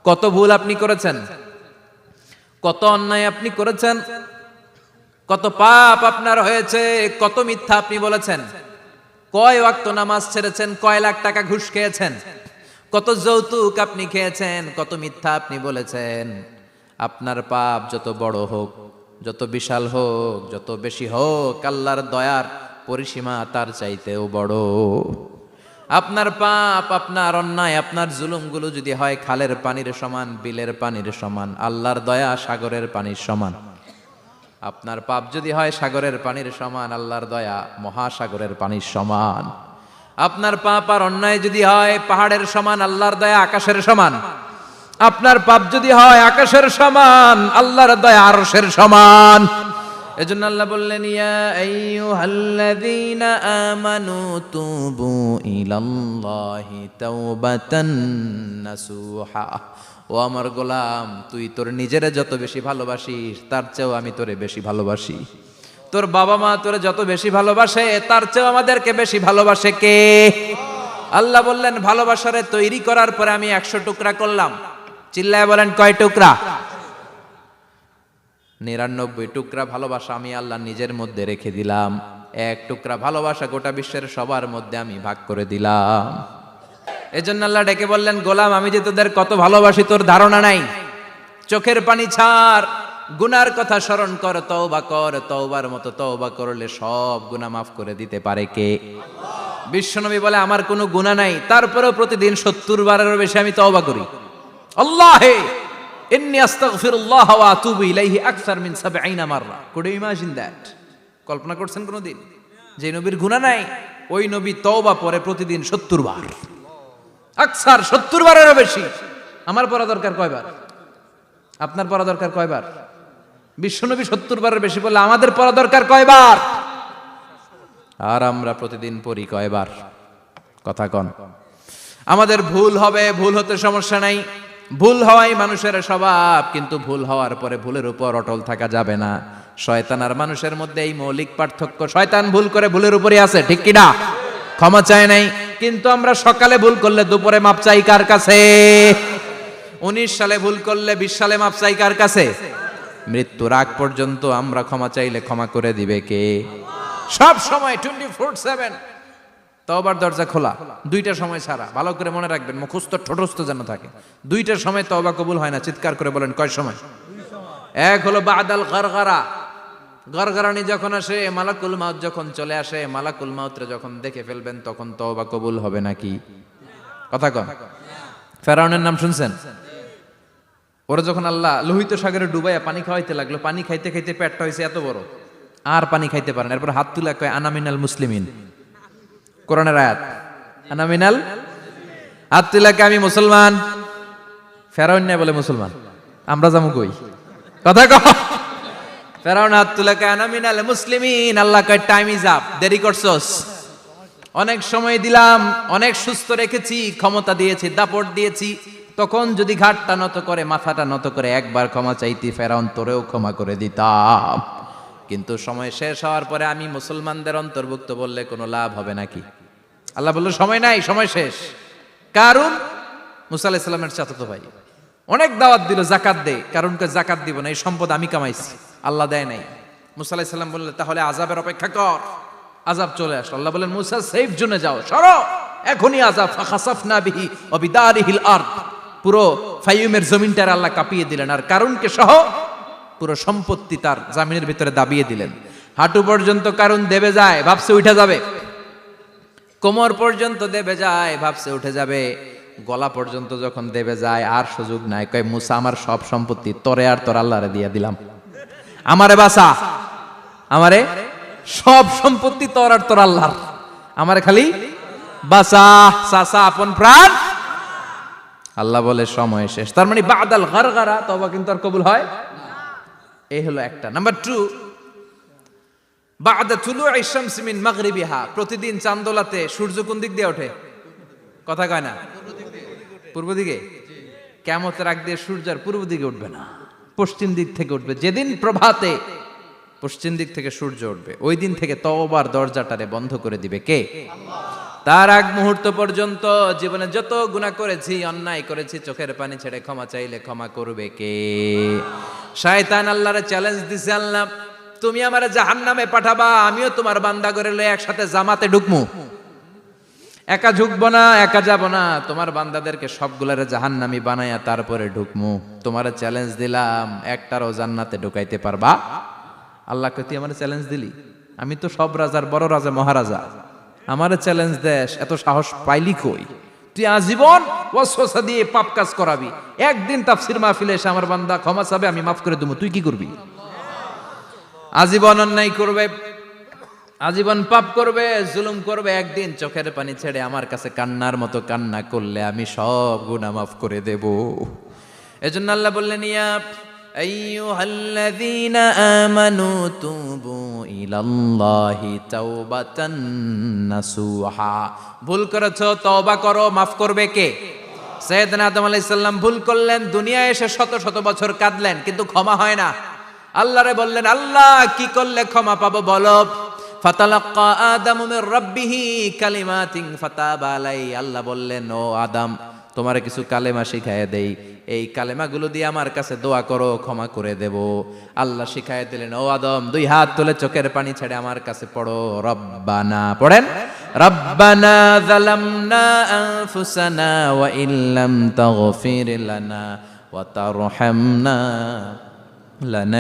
কত ভুল আপনি করেছেন, কত অন্যায় আপনি করেছেন, কত পাপ আপনার হয়েছে, কত মিথ্যা আপনি বলেছেন, কয় ওয়াক্ত নামাজ ছেড়েছেন, কয় লাখ টাকা ঘুষ খেয়েছেন, কত যৌতুক আপনি খেয়েছেন, কত মিথ্যা আপনি বলেছেন। আপনার পাপ যত বড় হোক, যত বিশাল হোক, যত বেশি হোক, আল্লাহর দয়ার পরিসীমা তার চাইতেও বড়। আপনার পাপ, আপনার অন্যায়, আপনার জুলুমগুলো যদি হয় খালের পানির সমান, বিলের পানির সমান, আল্লাহর দয়া সাগরের পানির সমান। আপনার পাপ যদি হয় সাগরের পানির সমান, আল্লাহর দয়া মহাসাগরের পানির সমান। আপনার পাপ আর অন্যায় যদি হয় পাহাড়ের সমান, আল্লাহর দয়া আকাশের সমান। আপনার পাপ যদি হয় আকাশের সমান, আল্লাহর দয়া আরশের সমান। এজন্য আল্লাহ বললেন, ইয়া আইয়ুহাল্লাযীনা আমানু তুবু ইলাল্লাহি তাওবাতান নাসুহা। ও আমার গোলাম, তুই তোর নিজেরে যত বেশি ভালোবাসিস তার চেয়েও আমি তোরে বেশি ভালোবাসি। তোর বাবা মা তোরে যত বেশি ভালোবাসে তার চেয়েও আমাদেরকে বেশি ভালোবাসে কে? আল্লাহ বললেন, ভালোবাসারে তৈরি করার পরে আমি 100 টুকরা করলাম। চিল্লায় বলেন, কয় টুকরা? 99 টুকরা ভালোবাসা আমি আল্লাহ নিজের মধ্যে রেখে দিলাম। 1 টুকরা ভালোবাসা গোটা বিশ্বের সবার মধ্যে আমি ভাগ করে দিলাম। এজন্য আল্লাহ ডেকে বললেন, গোলাম আমি যে তোদের কত ভালোবাসি তোর ধারণা নাই। চোখের পানি ছাড়, গুনার কথা স্মরণ কর, তওবা কর। তওবার মতো তওবা করলে সব গুনাহ মাফ করে দিতে পারে কে? বিশ্বনবী বলে, আমার কোনো গুনাহ নাই, তারপরেও প্রতিদিন 70 বারেরও বেশি আমি তওবা করি। আল্লাহে ইন্নী আস্তাগফিরুল্লাহ ওয়া আতুবু ইলাইহি আকসার মিন 70 মাররা। Could you imagine that? কল্পনা করছেন কোনদিন যে নবীর গুনাহ নাই, ওই নবী তওবা পড়ে প্রতিদিন 70 বার, আকসার 70 বারেরও বেশি। আমার পড়া দরকার কয়বার? আপনার পড়া দরকার কয়বার? বিশ্বনবী 70 বারের বেশি বললে আমাদের পড়া দরকার কয়বার? আর আমরা প্রতিদিন পড়ি কয়বার? কথা কন। আমাদের ভুল হবে, ভুল হতে সমস্যা নাই, ভুল হওয়াই মানুষের স্বভাব, কিন্তু ভুল হওয়ার পরে ভুলের উপর অটল থাকা যাবে না। শয়তান আর মানুষের মধ্যে এই মৌলিক পার্থক্য। শয়তান ভুল করে ভুলের উপরই আছে, ঠিক কি না? ক্ষমা চায় নাই, কিন্তু আমরা সকালে ভুল করলে দুপুরে মাপ চাই কার কাছে? 19 সালে ভুল করলে 20 সালে মাপ চাই কার কাছে? মৃত্যুর আগ পর্যন্ত আমরা ক্ষমা চাইলে ক্ষমা করে দিবে কে? সব সময় 24/7 তওবার দরজা খোলা, 2টা সময় ছাড়া। ভালো করে মনে রাখবেন, মুখস্থ ঠোঁটস্থ যেন থাকে। 2টার সময় তওবা কবুল হয় না। চিৎকার করে বলেন, কয় সময়? এক হলো বাদাল গারগারা, গরগরানি যখন আসে, মালাকুল মাউত যখন চলে আসে, মালাকুল মাউতরে যখন দেখে ফেলবেন তখন তওবা কবুল হবে নাকি? কথা কন। ফেরাউনের নাম শুনছেন? ওরা যখন আল্লাহ লোহিত সাগরে ডুবাইয়া পানি খাওয়াইতে লাগলো, পানি খাইতে খাইতে পেটটা হয়েছে এত বড়, আর পানি খাইতে পারেন। এরপর হাত তুলে কয়, আনা মিনাল মুসলিমিন। কোরআনের আয়াত, আনা মিনাল। হাত তুলে কয়, আমি মুসলমান। ফেরাউন না বলে মুসলমান, আমরা যাবো কই? কথা কন। ফেরাউন হাত তুলে কয়, আনা মিনাল মুসলিমিন। আল্লাহ কয়, টাইম ইজ আপ, দেরি করছস। অনেক সময় দিলাম, অনেক সুস্থ রেখেছি, ক্ষমতা দিয়েছি, দাপট দিয়েছি, তখন যদি ঘাটটা নত করে, মাথাটা নত করে একবার ক্ষমা চাইতি, ফেরাউন তোরেও ক্ষমা করে দিতাম। কিন্তু সময় শেষ হওয়ার পরে আমি মুসলমানদের অন্তর্ভুক্ত বললে কোনো লাভ হবে নাকি? আল্লাহ বলল, সময় নাই, সময় শেষ। কারণ মুসা আলাইহিস সালামের চাচাতো ভাই অনেক দাওয়াত দিল, জাকাত দে। কারণকে জাকাত দিব না, এই সম্পদ আমি কামাইছি, আল্লাহ দেয় নাই। মুসা আলাইহিস সালাম বললেন, তাহলে আযাবের অপেক্ষা কর। আযাব চলে আসলো। আল্লাহ বলেন, মুসা সেফ জোনে যাও, সরো, এখনই আযাব। ফাখাসাফনা বিহি ওয়া বিদারিহিল আরদ। পুরো ফাইয়ুমের জমিনটার আল্লাহ কাঁপিয়ে দিলেন, আর কারুনকে সহ পুরো সম্পত্তি তার জামিনের ভিতরে দাবিয়ে দিলেন। হাঁটু পর্যন্ত কারুন দেবে যায়, ভাবছে উঠে যাবে। কোমর পর্যন্ত দেবে যায়, ভাবছে উঠে যাবে। গলা পর্যন্ত যখন দেবে যায়, আর সুযোগ নাই। কয়, মুসা আমার সব সম্পত্তি তোরে আর তোর আল্লাহরে দিয়ে দিলাম, আমারে বাঁচা, আমারে সব সম্পত্তি তোর আর তোর আল্লাহর, আমারে খালি বাঁচা। চাচা আপন প্রাণ। আল্লাহ বলে, সময় শেষ। তার মানে বাদাল গারগারা তওবা কিন্তু আর কবুল হয়। এই হলো একটা। নাম্বার 2, বাদা তুলুই শামসি মিন মাগরিবিহা। প্রতিদিন চাঁদোলাতে সূর্য কোন দিক দিয়ে ওঠে? কথা কয় না? পূর্ব দিকে। কিয়ামতের আগ দিয়ে সূর্য আর পূর্ব দিকে উঠবে না, পশ্চিম দিক থেকে উঠবে। যেদিন প্রভাতে পশ্চিম দিক থেকে সূর্য উঠবে, ওই দিন থেকে তওবার দরজাটারে বন্ধ করে দিবে কে? আল্লাহ। তার আগ মুহূর্ত পর্যন্ত জীবনে যত গুনাহ করেছি, অন্যায় করেছি, চোখের পানি ছেড়ে ক্ষমা চাইলে ক্ষমা করবে কে? শয়তান আল্লাহরে চ্যালেঞ্জ দিছে, আল্লাহ তুমি আমারে জাহান্নামে পাঠাবা, আমিও তোমার বান্দা করে লয়ে একসাথে জামাতে ঢুকমু। একা ঢুকবো না, একা যাব না, তোমার বান্দাদেরকে সবগুলারে জাহান্নামী বানায়া তারপরে ঢুকমু। তোমারে চ্যালেঞ্জ দিলাম, একটারও জান্নাতে ঢুকাইতে পারবা? আল্লাহকে তুই আমার চ্যালেঞ্জ দিলি? আমি তো সব রাজার বড় রাজা, মহারাজা, আমার চ্যালেঞ্জ দেশ, এত সাহস পাইলি কই? তুই আজীবন ওয়াসওয়াসা দিয়ে পাপ কাজ করাবি, একদিন তাফসীর মাহফিলে এসে আমার বান্দা ক্ষমা চাবে, আমি মাফ করে দেবো, তুই কি করবি? আজীবন অন্যায় করবে, আজীবন পাপ করবে, জুলুম করবে, একদিন চোখের পানি ছেড়ে আমার কাছে কান্নার মতো কান্না করলে আমি সব গুনাহ মাফ করে দেব। এজন্য আল্লাহ বললেন, ইয়া আইয়ুহাল্লাযীনা আমানু তুবু ইলাল্লাহি তাওবাতান নাসুহা। ভুল করেছো, তওবা করো, মাফ করবে কে? সাইয়েদনা আদম আলাইহিস সালাম ভুল করলেন, দুনিয়ায় এসে শত শত বছর কাঁদলেন, কিন্তু ক্ষমা হয় না। আল্লাহরে বললেন, আল্লাহ কি করলে ক্ষমা পাবো বলো? ফাতালাক্কা আদামু মির রাব্বিহি কালিমাতিন ফাতাবা আলাইহি। আল্লাহ বললেন, ও আদম, তোমারে কিছু কালেমা শিখায় দেই, এই কালেমাগুলো দিয়ে আমার কাছে দোয়া করো, ক্ষমা করে দেব। আল্লাহ শিখায় দিলেন, ও আদম, দুই হাত তুলে চোখের পানি ছেড়ে আমার কাছে পড়ো, রব্বানা, পড়েন, রব্বানা যালামনা আনফুসানা ওয়া ইল্লাম তাগফির লানা ওয়া তারহামনা লানা